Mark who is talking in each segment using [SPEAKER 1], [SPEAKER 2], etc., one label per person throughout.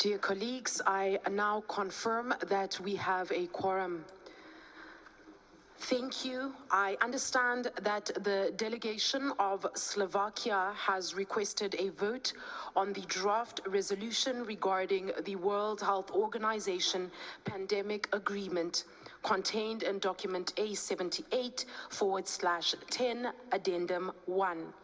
[SPEAKER 1] Dear colleagues, I now confirm that we have a quorum. Thank you. I understand that the delegation of Slovakia has requested a vote on the draft resolution regarding the World Health Organization pandemic agreement contained in document A78/10 addendum 1.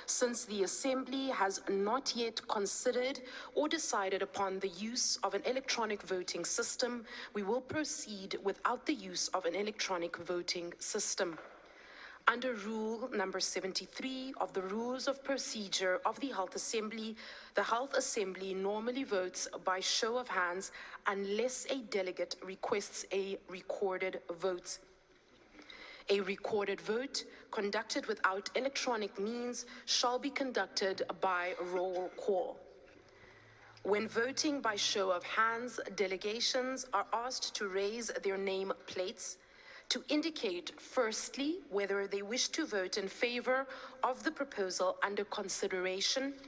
[SPEAKER 1] Since the Assembly has not yet considered or decided upon the use of an electronic voting system, we will proceed without the use of an electronic voting system. Under Rule number 73 of the Rules of Procedure of the Health Assembly normally votes by show of hands unless a delegate requests a recorded vote. A recorded vote conducted without electronic means shall be conducted by roll call. When voting by show of hands, delegations are asked to raise their name plates to indicate, firstly, whether they wish to vote in favor of the proposal under consideration,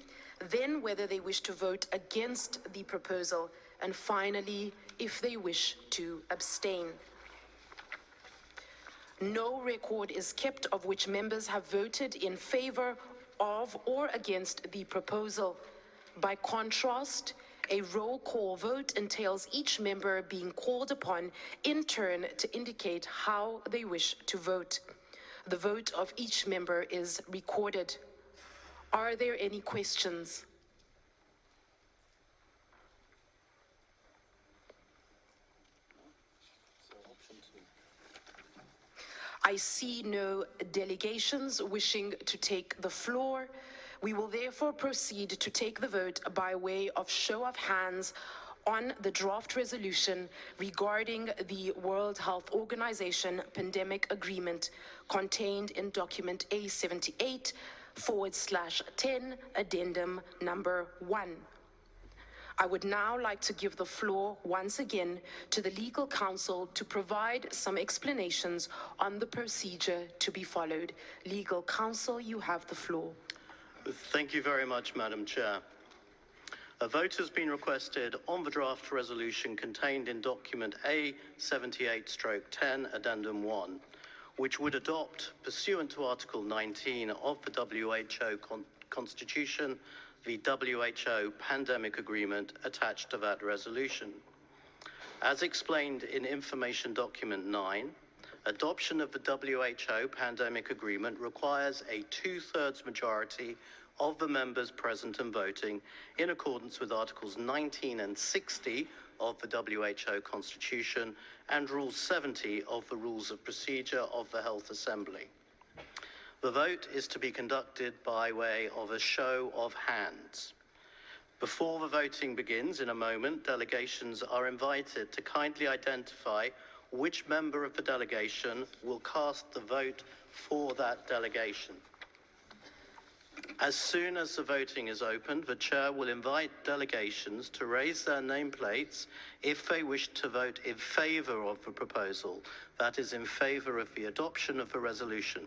[SPEAKER 1] then whether they wish to vote against the proposal, and finally, if they wish to abstain. No record is kept of which members have voted in favor of or against the proposal. By contrast, a roll call vote entails each member being called upon in turn to indicate how they wish to vote. The vote of each member is recorded. Are there any questions? I see no delegations wishing to take the floor. We will therefore proceed to take the vote by way of show of hands on the draft resolution regarding the World Health Organization pandemic agreement contained in document A78/10 addendum number 1. I would now like to give the floor once again to the legal counsel to provide some explanations on the procedure to be followed. Legal counsel, you have the floor.
[SPEAKER 2] Thank you very much, Madam Chair. A vote has been requested on the draft resolution contained in document A78/10 addendum 1, which would adopt, pursuant to Article 19 of the WHO Constitution, the WHO pandemic agreement attached to that resolution. As explained in Information Document 9, adoption of the WHO pandemic agreement requires a 2/3 majority of the members present and voting in accordance with Articles 19 and 60 of the WHO Constitution and Rule 70 of the Rules of Procedure of the Health Assembly. The vote is to be conducted by way of a show of hands. Before the voting begins in a moment, delegations are invited to kindly identify which member of the delegation will cast the vote for that delegation. As soon as the voting is opened, the chair will invite delegations to raise their nameplates if they wish to vote in favor of the proposal, that is, in favor of the adoption of the resolution.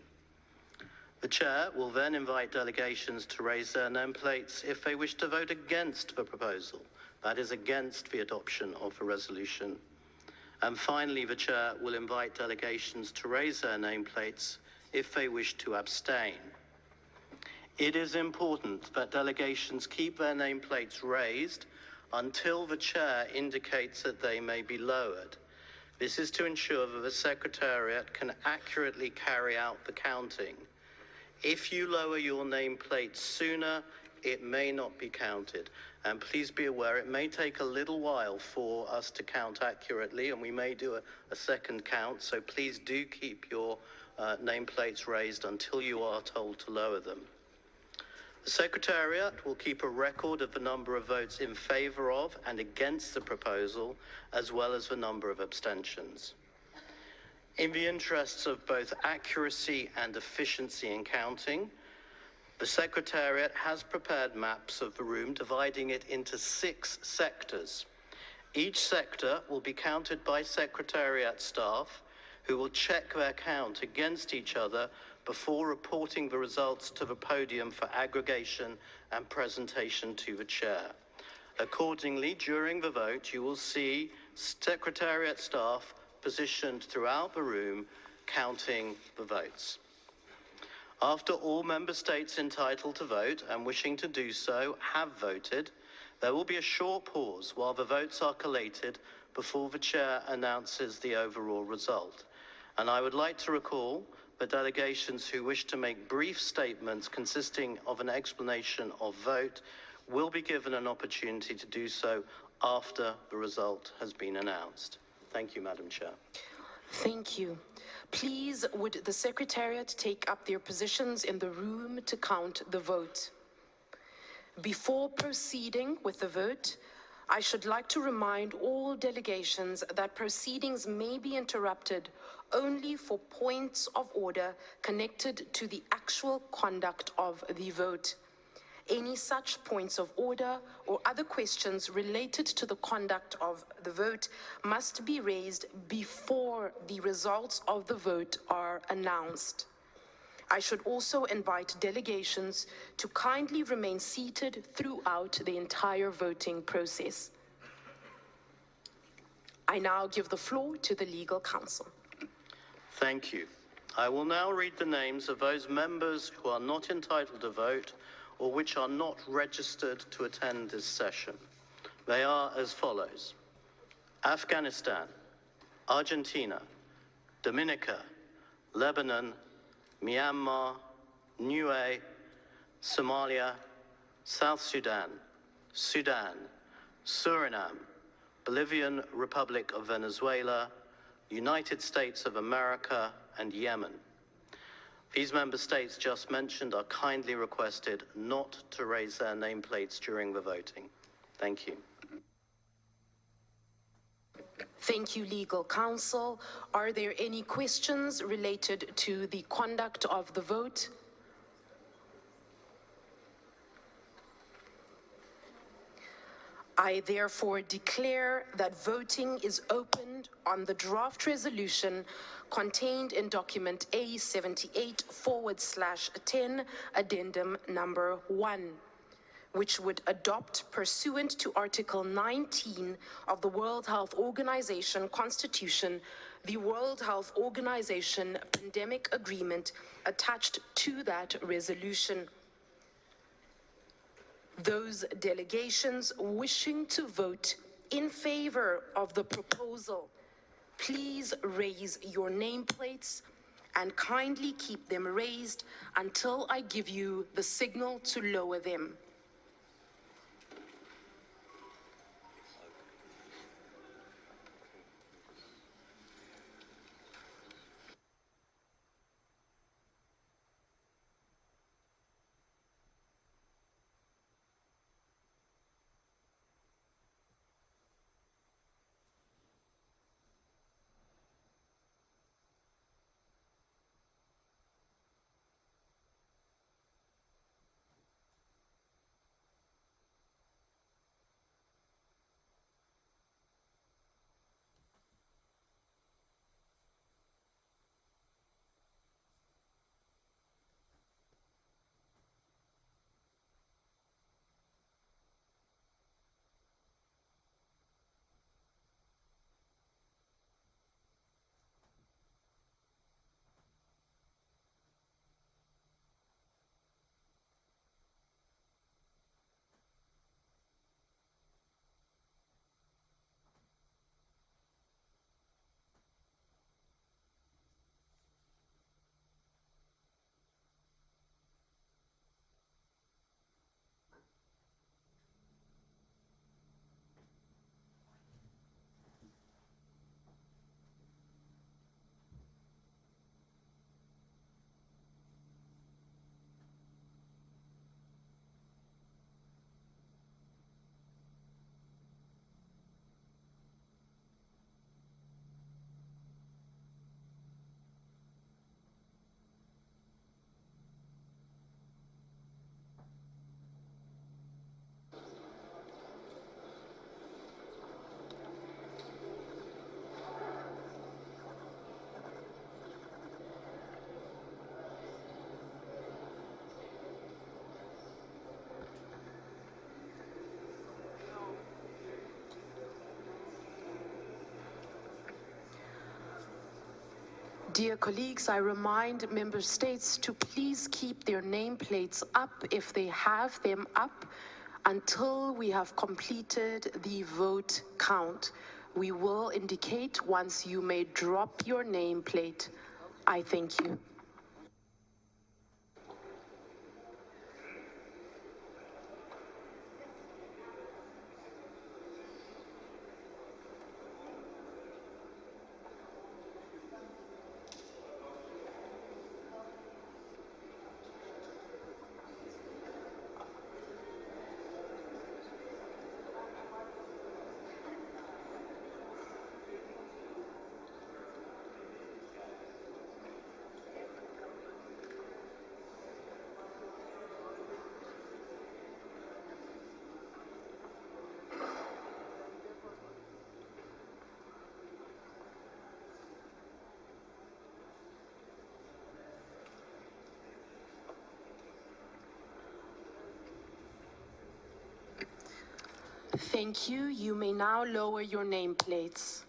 [SPEAKER 2] The chair will then invite delegations to raise their nameplates if they wish to vote against the proposal, that is, against the adoption of the resolution. And finally, the chair will invite delegations to raise their nameplates if they wish to abstain. It is important that delegations keep their nameplates raised until the chair indicates that they may be lowered. This is to ensure that the Secretariat can accurately carry out the counting. If you lower your nameplate sooner, it may not be counted. And please be aware, it may take a little while for us to count accurately, and we may do a second count, so please do keep your nameplates raised until you are told to lower them. The Secretariat will keep a record of the number of votes in favor of and against the proposal, as well as the number of abstentions. In the interests of both accuracy and efficiency in counting, the Secretariat has prepared maps of the room, dividing it into 6 sectors. Each sector will be counted by Secretariat staff, who will check their count against each other before reporting the results to the podium for aggregation and presentation to the chair. Accordingly, during the vote, you will see Secretariat staff positioned throughout the room counting the votes. After all member states entitled to vote and wishing to do so have voted, there will be a short pause while the votes are collated before the chair announces the overall result. And I would like to recall that delegations who wish to make brief statements consisting of an explanation of vote will be given an opportunity to do so after the result has been announced. Thank you, Madam Chair.
[SPEAKER 1] Thank you. Please, would the Secretariat take up their positions in the room to count the vote? Before proceeding with the vote, I should like to remind all delegations that proceedings may be interrupted only for points of order connected to the actual conduct of the vote. Any such points of order or other questions related to the conduct of the vote must be raised before the results of the vote are announced. I should also invite delegations to kindly remain seated throughout the entire voting process. I now give the floor to the Legal Counsel.
[SPEAKER 2] Thank you. I will now read the names of those members who are not entitled to vote or which are not registered to attend this session. They are as follows: Afghanistan, Argentina, Dominica, Lebanon, Myanmar, Niue, Somalia, South Sudan, Sudan, Suriname, Bolivian Republic of Venezuela, United States of America, and Yemen. These member states just mentioned are kindly requested not to raise their nameplates during the voting. Thank you.
[SPEAKER 1] Thank you, Legal Counsel. Are there any questions related to the conduct of the vote? I therefore declare that voting is opened on the draft resolution contained in document A78/10, addendum number 1, which would adopt, pursuant to Article 19 of the World Health Organization Constitution, the World Health Organization Pandemic Agreement attached to that resolution. Those delegations wishing to vote in favor of the proposal, please raise your nameplates and kindly keep them raised until I give you the signal to lower them. Dear colleagues, I remind member states to please keep their nameplates up if they have them up until we have completed the vote count. We will indicate once you may drop your nameplate. I thank you. Thank you. You may now lower your nameplates.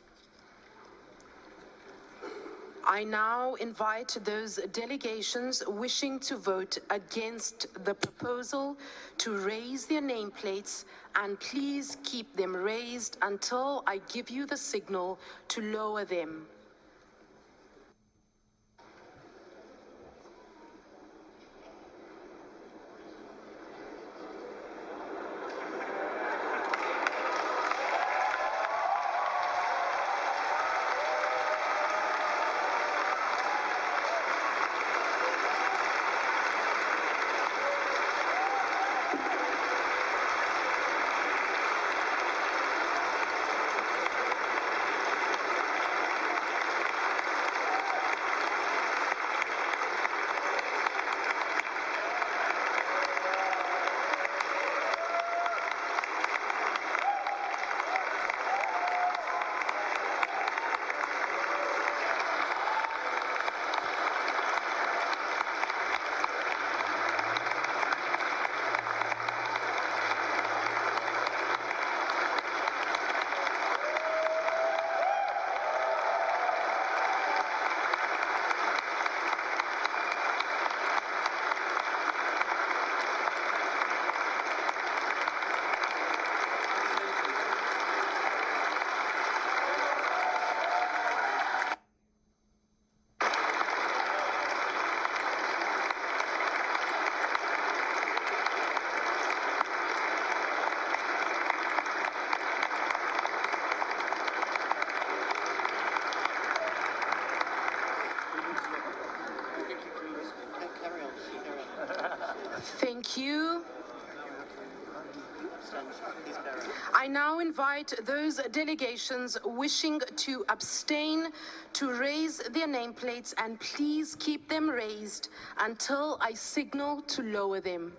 [SPEAKER 1] I now invite those delegations wishing to vote against the proposal to raise their nameplates, and please keep them raised until I give you the signal to lower them. Thank you. I now invite those delegations wishing to abstain to raise their nameplates, and please keep them raised until I signal to lower them.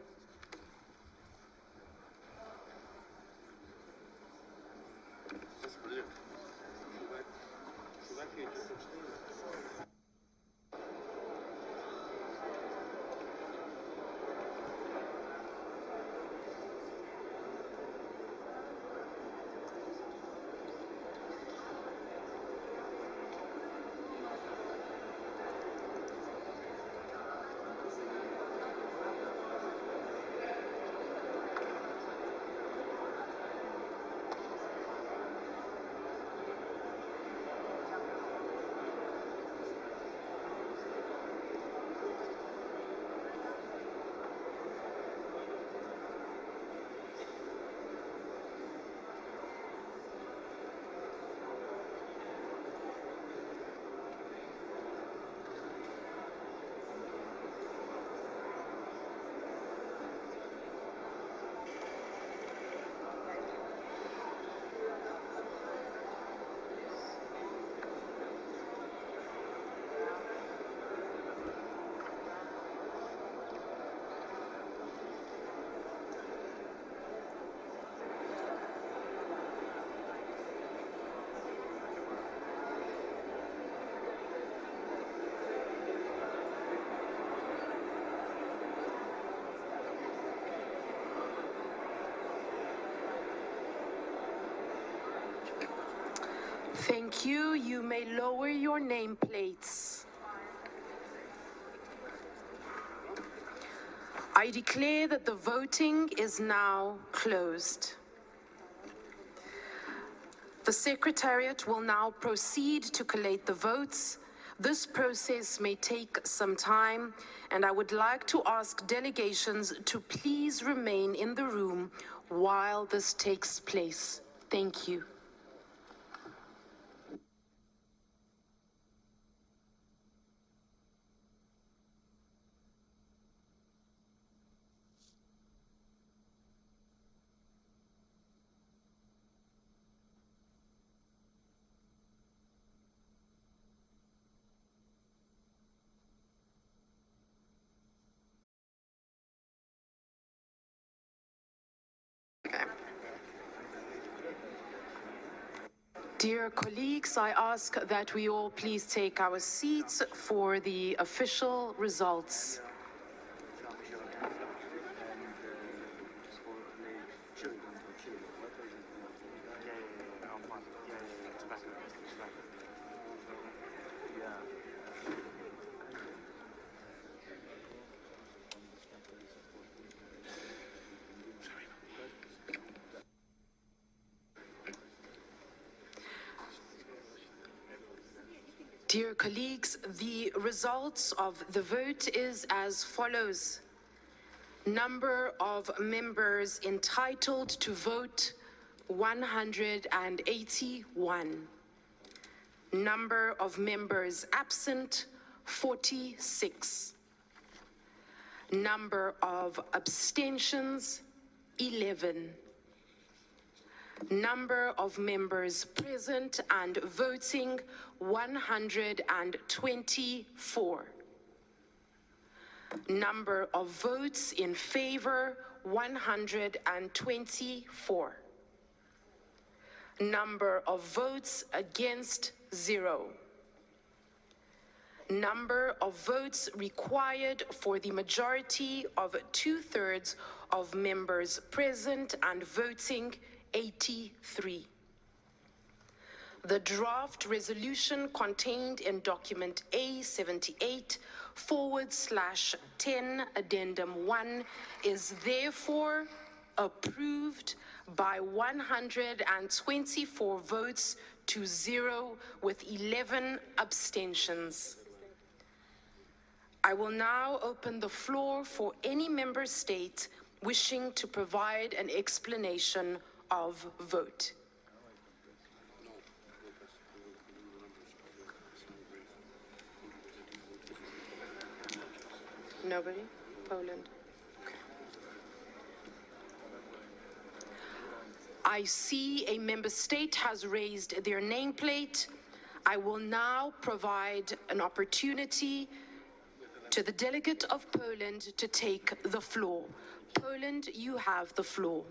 [SPEAKER 1] Thank you. You may lower your nameplates. I declare that the voting is now closed. The Secretariat will now proceed to collate the votes. This process may take some time, and I would like to ask delegations to please remain in the room while this takes place. Thank you. Dear colleagues, I ask that we all please take our seats for the official results. Dear colleagues, the results of the vote is as follows. Number of members entitled to vote, 181. Number of members absent, 46. Number of abstentions, 11. Number of members present and voting, 124. Number of votes in favor, 124. Number of votes against, 0. Number of votes required for the majority of 2/3 of members present and voting, 83. The draft resolution contained in document A78/10 addendum 1 is therefore approved by 124 votes to 0 with 11 abstentions. I will now open the floor for any member state wishing to provide an explanation of vote. Nobody? Poland. I see a member state has raised their nameplate. I will now provide an opportunity to the delegate of Poland to take the floor. Poland, you have the floor.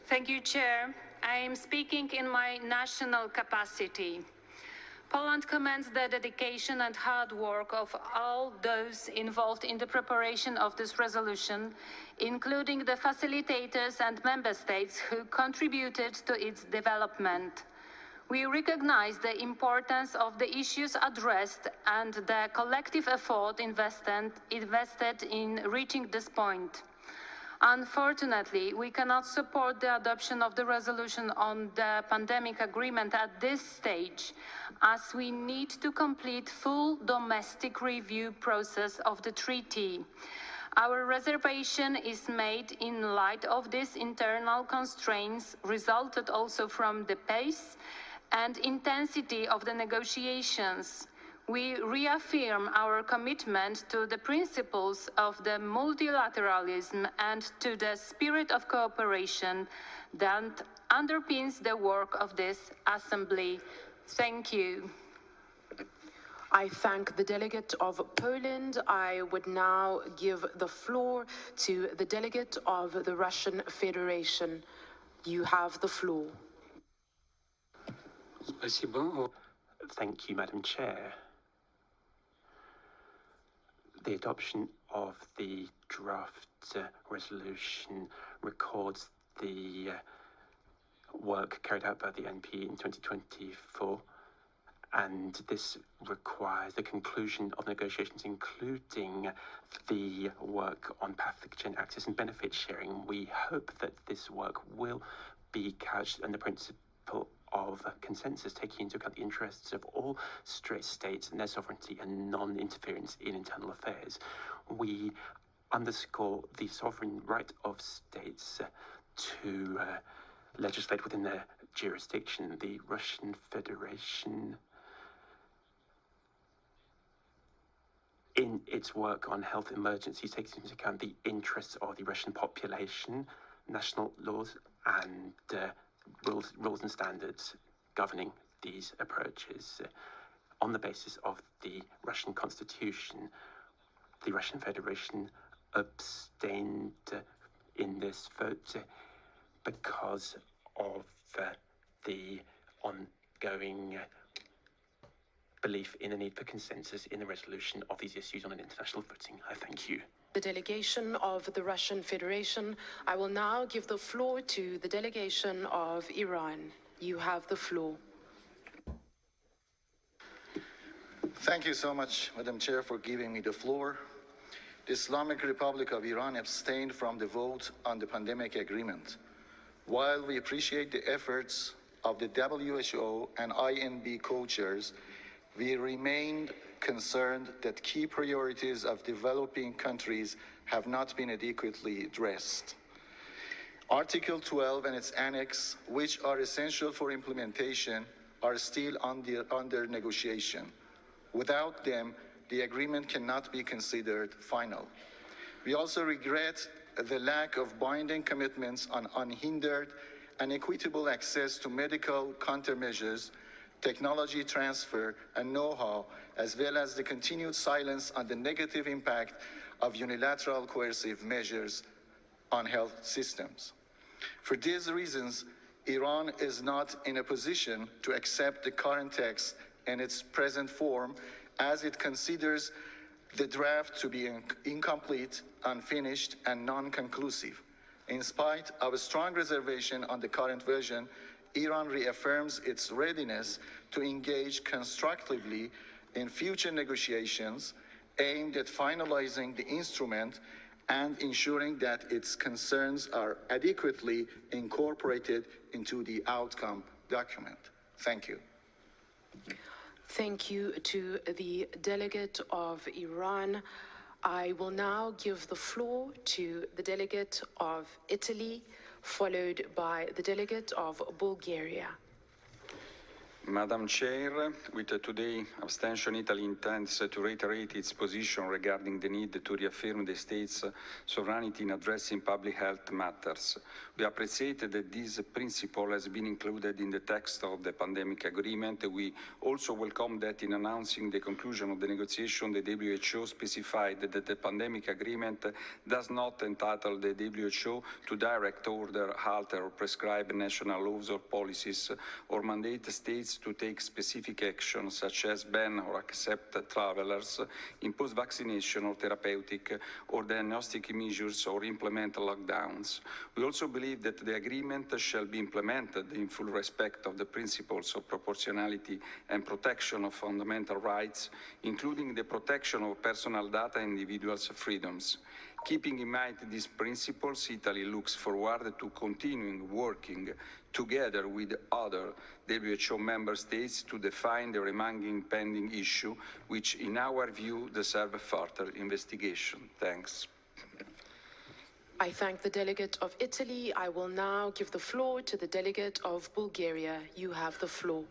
[SPEAKER 3] Thank you, Chair. I am speaking in my national capacity. Poland commends the dedication and hard work of all those involved in the preparation of this resolution, including the facilitators and member states who contributed to its development. We recognize the importance of the issues addressed and the collective effort invested in reaching this point. Unfortunately, we cannot support the adoption of the resolution on the pandemic agreement at this stage, as we need to complete full domestic review process of the treaty. Our reservation is made in light of these internal constraints resulted also from the pace and intensity of the negotiations. We reaffirm our commitment to the principles of the multilateralism and to the spirit of cooperation that underpins the work of this Assembly. Thank you.
[SPEAKER 1] I thank the delegate of Poland. I would now give the floor to the delegate of the Russian Federation. You have the floor.
[SPEAKER 4] Thank you, Madam Chair. The adoption of the draft resolution records the work carried out by the NP in 2024 and this requires the conclusion of negotiations, including the work on pathogen access and benefit sharing. We hope that this work will be couched in the principle of consensus, taking into account the interests of all states and their sovereignty and non-interference in internal affairs. We underscore the sovereign right of states to legislate within their jurisdiction. The Russian Federation, in its work on health emergencies, takes into account the interests of the Russian population, national laws, and rules and standards governing these approaches. On the basis of the Russian Constitution, the Russian Federation abstained in this vote because of the ongoing belief in the need for consensus in the resolution of these issues on an international footing. I thank you.
[SPEAKER 1] The delegation of the Russian Federation. I will now give the floor to the delegation of Iran. You have the floor.
[SPEAKER 5] Thank you so much, Madam Chair, for giving me the floor. The Islamic Republic of Iran abstained from the vote on the pandemic agreement. While we appreciate the efforts of the WHO and INB co-chairs, we remained concerned that key priorities of developing countries have not been adequately addressed. Article 12 and its annex, which are essential for implementation, are still under negotiation. Without them, the agreement cannot be considered final. We also regret the lack of binding commitments on unhindered and equitable access to medical countermeasures, technology transfer, and know-how, as well as the continued silence on the negative impact of unilateral coercive measures on health systems. For these reasons, Iran is not in a position to accept the current text in its present form, as it considers the draft to be incomplete, unfinished, and non-conclusive. In spite of a strong reservation on the current version, Iran reaffirms its readiness to engage constructively in future negotiations aimed at finalizing the instrument and ensuring that its concerns are adequately incorporated into the outcome document. Thank you.
[SPEAKER 1] Thank you to the delegate of Iran. I will now give the floor to the delegate of Italy, followed by the delegate of Bulgaria.
[SPEAKER 6] Madam Chair, with today abstention, Italy intends to reiterate its position regarding the need to reaffirm the state's sovereignty in addressing public health matters. We appreciate that this principle has been included in the text of the pandemic agreement. We also welcome that in announcing the conclusion of the negotiation, the WHO specified that the pandemic agreement does not entitle the WHO to direct, order, alter, or prescribe national laws or policies, or mandate states to take specific action, such as ban or accept travelers, impose vaccination or therapeutic or diagnostic measures, or implement lockdowns. We also believe that the agreement shall be implemented in full respect of the principles of proportionality and protection of fundamental rights, including the protection of personal data and individuals' freedoms. Keeping in mind these principles, Italy looks forward to continuing working together with other WHO member states to define the remaining pending issue, which in our view deserve further investigation. Thanks.
[SPEAKER 1] I thank the delegate of Italy. I will now give the floor to the delegate of Bulgaria. You have the floor.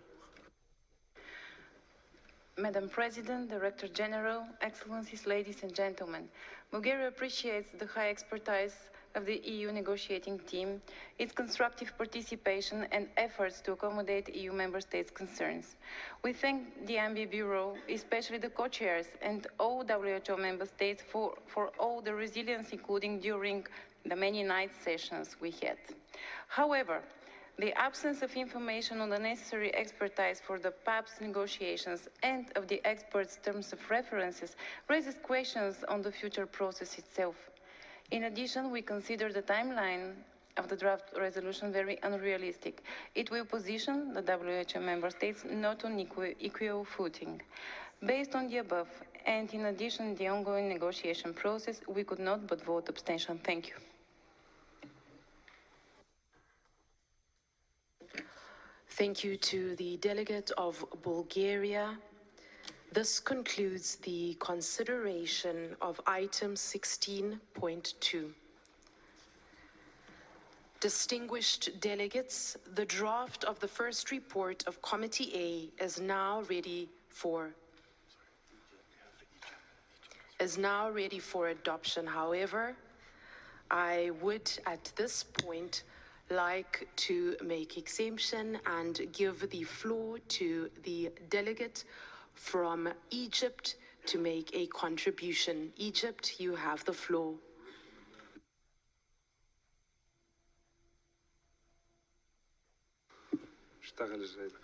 [SPEAKER 7] Madam President, Director General, Excellencies, ladies and gentlemen, Bulgaria appreciates the high expertise of the EU negotiating team, its constructive participation and efforts to accommodate EU member states' concerns. We thank the AMBI Bureau, especially the co-chairs and all WHO member states for all the resilience, including during the many night sessions we had. However, the absence of information on the necessary expertise for the PAPS negotiations and of the experts' terms of references raises questions on the future process itself. In addition, we consider the timeline of the draft resolution very unrealistic. It will position the WHO member states not on equal footing. Based on the above, and in addition the ongoing negotiation process, we could not but vote abstention. Thank you.
[SPEAKER 1] Thank you to the delegate of Bulgaria. This concludes the consideration of item 16.2. Distinguished delegates, the draft of the first report of Committee A is now ready for adoption. However, I would at this point like to make exemption and give the floor to the delegate from Egypt to make a contribution. Egypt, you have the floor.
[SPEAKER 8] اشتغل ازاي بقى؟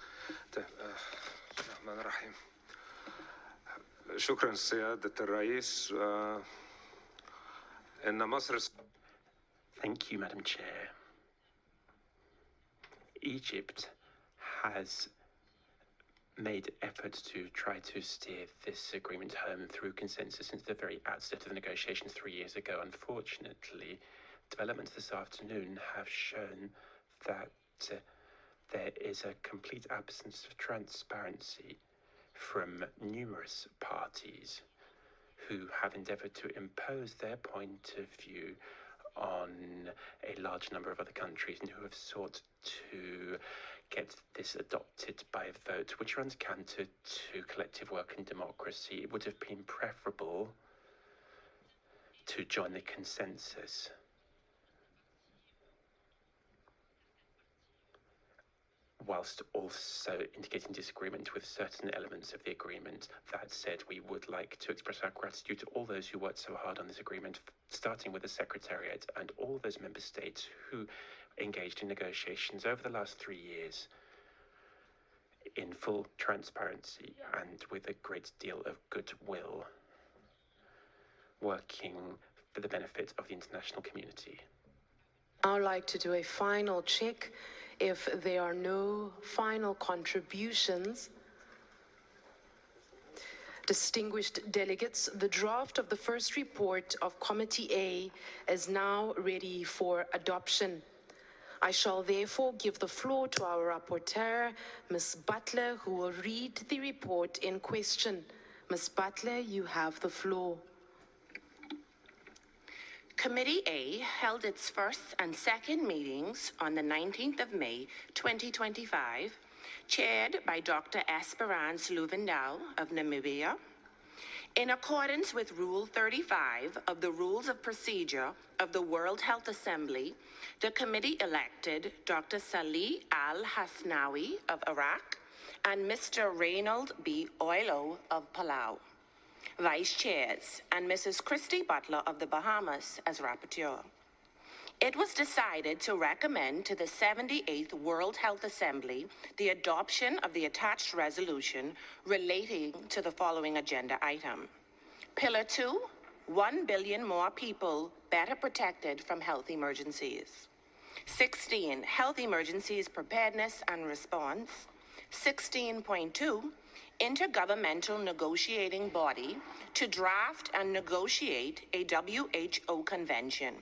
[SPEAKER 8] بسم الله الرحمن الرحيم. شكرا سيادة الرئيس. إن مصر.
[SPEAKER 4] Thank you, Madam Chair. Egypt has made efforts to try to steer this agreement home through consensus since the very outset of the negotiations 3 years ago. Unfortunately, developments this afternoon have shown that there is a complete absence of transparency from numerous parties who have endeavoured to impose their point of view on a large number of other countries and who have sought to get this adopted by a vote which runs counter to collective work and democracy. It would have been preferable to join the consensus. Whilst also indicating disagreement with certain elements of the agreement. That said, we would like to express our gratitude to all those who worked so hard on this agreement, starting with the Secretariat and all those member states who engaged in negotiations over the last 3 years in full transparency and with a great deal of goodwill, working for the benefit of the international community.
[SPEAKER 1] I would like to do a final check. If there are no final contributions, distinguished delegates, the draft of the first report of Committee A is now ready for adoption. I shall therefore give the floor to our rapporteur, Ms. Butler, who will read the report in question. Ms. Butler, you have the floor.
[SPEAKER 9] Committee A held its first and second meetings on the 19th of May, 2025, chaired by Dr. Esperance Luvendal of Namibia. In accordance with Rule 35 of the Rules of Procedure of the World Health Assembly, the committee elected Dr. Salih Al-Hasnawi of Iraq and Mr. Reynold B. Oilo of Palau, vice chairs, and Mrs. Christy Butler of the Bahamas as rapporteur. It was decided to recommend to the 78th World Health Assembly the adoption of the attached resolution relating to the following agenda item. Pillar 2, 1 billion more people better protected from health emergencies. 16, health emergencies preparedness and response. 16.2, intergovernmental negotiating body to draft and negotiate a WHO convention,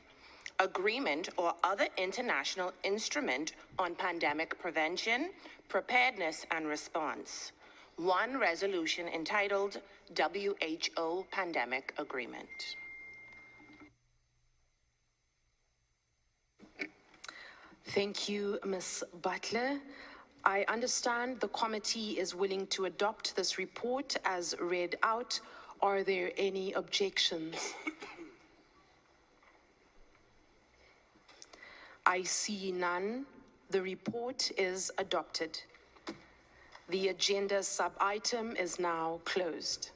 [SPEAKER 9] agreement, or other international instrument on pandemic prevention, preparedness, and response. One resolution entitled WHO Pandemic Agreement.
[SPEAKER 1] Thank you, Ms. Butler. I understand the committee is willing to adopt this report as read out. Are there any objections? I see none. The report is adopted. The agenda sub-item is now closed.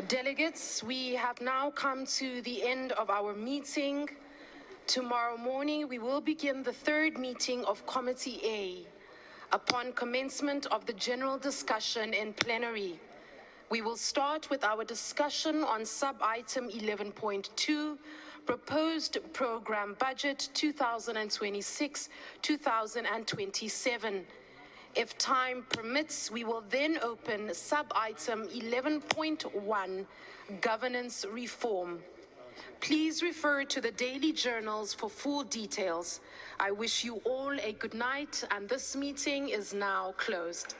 [SPEAKER 1] Delegates, we have now come to the end of our meeting. Tomorrow morning, we will begin the third meeting of Committee A. Upon commencement of the general discussion in plenary, we will start with our discussion on sub-item 11.2, Proposed Program Budget 2026-2027. If time permits, we will then open sub-item 11.1, Governance Reform. Please refer to the daily journals for full details. I wish you all a good night, and this meeting is now closed.